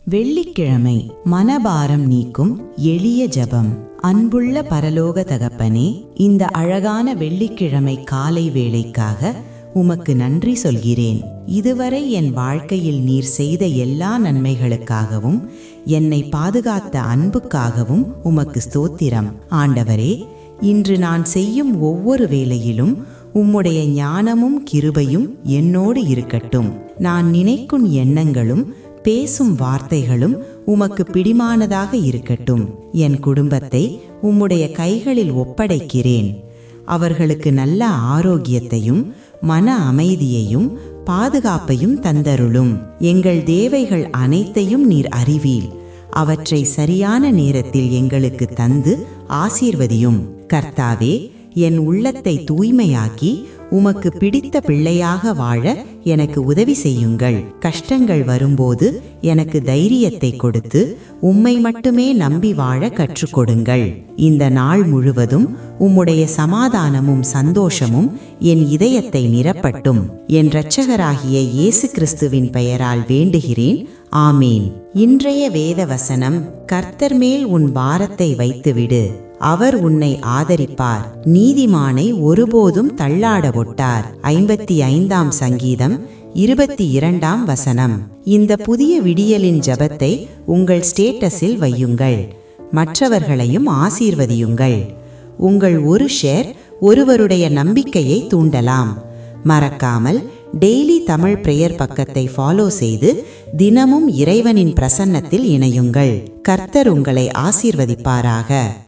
வெள்ளிக்கிழமை மனபாரம் நீக்கும் எளிய ஜெபம். அன்புள்ள பரலோக தகப்பனே, இந்த அழகான வெள்ளிக்கிழமை காலை வேளைக்காக உமக்கு நன்றி சொல்கிறேன். இதுவரை என் வாழ்க்கையில் நீர் செய்த எல்லா நன்மைகளுக்காகவும் என்னை பாதுகாத்த அன்புக்காகவும் உமக்கு ஸ்தோத்திரம். ஆண்டவரே, இன்று நான் செய்யும் ஒவ்வொரு வேளையிலும் உம்முடைய ஞானமும் கிருபையும் என்னோடு இருக்கட்டும். நான் நினைக்கும் எண்ணங்களும் பேசும் வார்த்தைகளும் உமக்கு பிடிமானதாக இருக்கட்டும். என் குடும்பத்தை உம்முடைய கைகளில் ஒப்படைக்கிறேன். அவர்களுக்கு நல்ல ஆரோக்கியத்தையும் மன அமைதியையும் பாதுகாப்பையும் தந்தருளும். எங்கள் தேவைகள் அனைத்தையும் நீர் அறிவீர். அவற்றை சரியான நேரத்தில் எங்களுக்கு தந்து ஆசீர்வதியும். கர்த்தாவே, என் உள்ளத்தை தூய்மையாக்கி உமக்கு பிடித்த பிள்ளையாக வாழ எனக்கு உதவி செய்யுங்கள். கஷ்டங்கள் வரும்போது எனக்கு தைரியத்தை கொடுத்து உம்மை மட்டுமே நம்பி வாழ கற்றுக்கொடுங்கள். இந்த நாள் முழுவதும் உம்முடைய சமாதானமும் சந்தோஷமும் என் இதயத்தை நிரப்பட்டும். என் இரட்சகராகிய இயேசு கிறிஸ்துவின் பெயரால் வேண்டுகிறேன். ஆமேன். இன்றைய வேத வசனம்: கர்த்தர் மேல் உன் பாரத்தை வைத்துவிடு, அவர் உன்னை ஆதரிப்பார். நீதிமானை ஒருபோதும் தள்ளாட ஒட்டார். 55ஆம் சங்கீதம் 22ஆம் வசனம். இந்த புதிய விடியலின் ஜெபத்தை உங்கள் ஸ்டேட்டஸில் வையுங்கள். மற்றவர்களையும் ஆசீர்வதியுங்கள். உங்கள் ஒரு ஷேர் ஒருவருடைய நம்பிக்கையை தூண்டலாம். மறக்காமல் டெய்லி தமிழ் பிரேயர் பக்கத்தை ஃபாலோ செய்து தினமும் இறைவனின் பிரசன்னத்தில் இணையுங்கள். கர்த்தர் உங்களை ஆசீர்வதிப்பாராக.